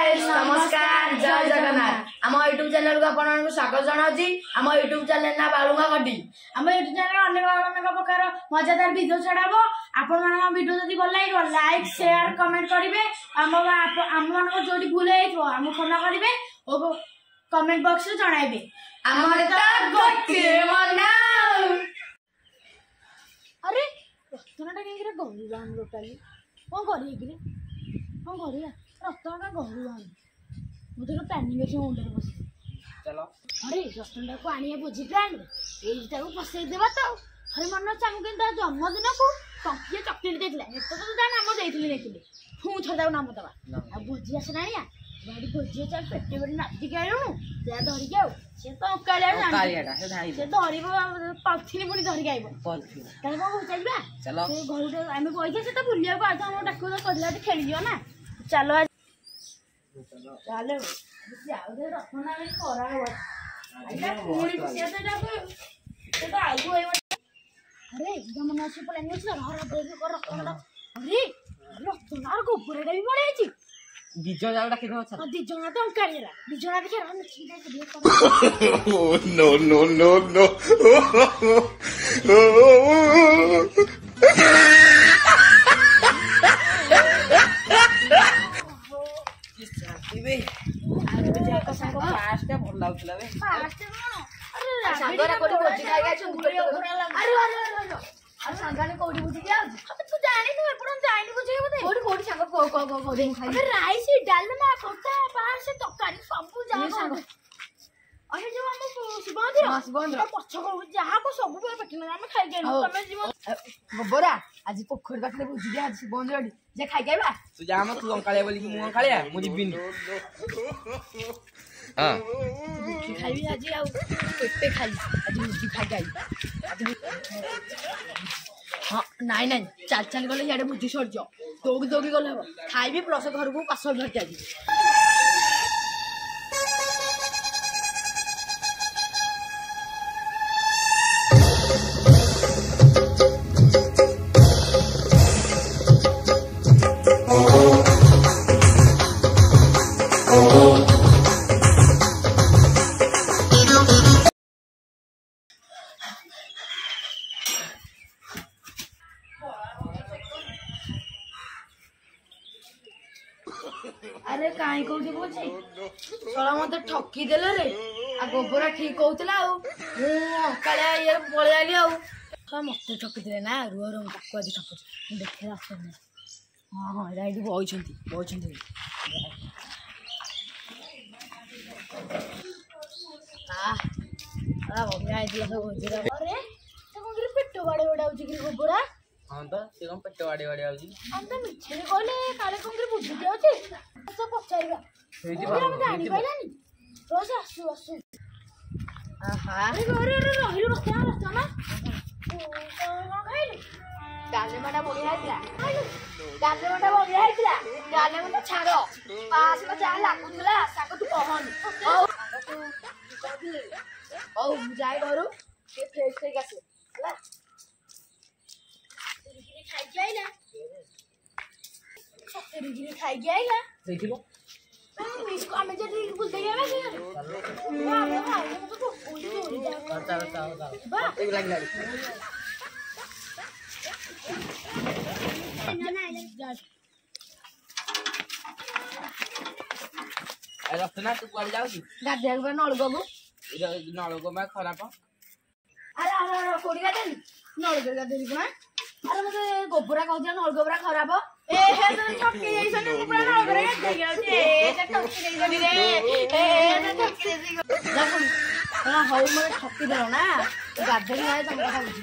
Guys नमस्कार जय जगन्नाथ आम यूट्यूब चैनल को आपन स्वागत जनाउची। आम यूट्यूब चैनल ना बालुंगा गड्डी। आम यूट्यूब चैनल अनेक प्रकार मजादार वीडियो छड़ाबो। आपण मान वीडियो जदी भल लागिबो लाइक शेयर कमेंट करिवे। आम मान को जोटी भूल हेइथो आम क्षमा करिवे ओ कमेंट बॉक्स रे जणाइबे। हमर त गट्टी मना अरे रत्नटा केकरे गहु जाम लोटाली कोन करी एकरे कोन करिया रत्नटा गहु जाम मुझे तो प्लानिंग अछि मुंडे बस चलो। अरे रत्नटा को आनिया बुझी प्लान एटा को फसै देबा तो अरे मन चामु के ता जन्मदिन को टंकिए चॉकलेट देथिला एतो तो ता नाम देथिली देखिले फू छदा नाम दबा आ बुझी आसे नानिया गाड़ी बुझी चल पेटे पेटे नाची के आइलु से धरि के से तो काले कालियाटा से धाई से धरिबो पाथिनी पुनी धरि के आइबो पाथिनी काले को चलबा चलो से घरटे आमे कहै से तो बुलिया को आथा हम डाको तो करला खेली दियो ना चलो चलो जाओ दे रखना में करा हो आइला पूरी से तो आगु आइबो। अरे एकदम मन से प्लान अछि घर देख कर रखना। अरे रखना और गोबरेडा भी पड़े अछि दिजो जाल डाकी दो छ दिजोना तो अंकारेरा दिजोना देखे रहन छी दे कर no no no no इबे अरे जा का संग फास्ट भल लागला बे फास्ट कोन अरे संगरा कोडी भोजी खाइ गय छु अरे अरे आ संगाने कोडी भोजी के आउ तू जानी तू एपडन जानी बुझे बोते कोडी संग को दे खाइ अरे राइस डालमा कोटा बाहर से तकारी सब जा संग अरे जो हम सुबंधर पछ को जहा को सब पेटना हम खाइ गेलु तमे जीवन गोबरा आज पोखर पाखले भोजी दे आज बंजड़ी जे खाइ गयबा तू जा हम तू अंकाले बोली कि मु अंकाले मु जिबिन हां खाइबी आज आउ पेटे खाइ आज मुझी खाइ गई आज हां नाइ नाइ चल चल गले याडे मुझी छोड़ जो दोगी दोगी गले हो खाइबी प्लस घर को पासल भर जाई। अरे काई कोठी बोची सोला मते ठकी देले रे आ गोबरा ठीक कहउतला आ मु काले ये पळे आली आ सब मते ठकी देले ना रुह रुह ताको आज ठक देखे आसे हां हां राइडी बोइछंती आ बढ़िया आइदिया सब होजरा। अरे से कोन पेटो बाडे बाडे कि गोबरा हां तो से कम पेट वाडे वाडे आउजी हम तो मिछे कहले काले कोन बुझी जाउची तो पचाइबा हेजी हम जानि पाइलानी रोज आसु आहा अरे रहिलु बस्ता ना कोन खाइलु डाले माडा बढ़िया आइला डाले मटा बढ़िया आइला डाले मटा छाड़ो पास में जा लागुला साको तू कहन ओ जाई घरु के फ्रेश से गसे हला खाइ जाइला तेरी खाइ जाइला देखिबो इसको हमें जल्दी बोल दे गया ना वाह वाह तो ओली जा चल बा एक लाग लाग ना जा अरे रत्ना तू कुआड़ जाउछी गाधे एक बार नल गबु इधर नळको मा खराब अरे कोडी गाधे नल गाधे ना अरे मते गोबरा कहउछ नल गोबरा खराब ए हे तो ठकी जैसन गोबरा नल गोबरा गाधे गयो ए त ठकी जैसन रे ए त ठकी जैसन देखो ना हौ मते ठकी देलो ना गाधे ना तम कथा बुझी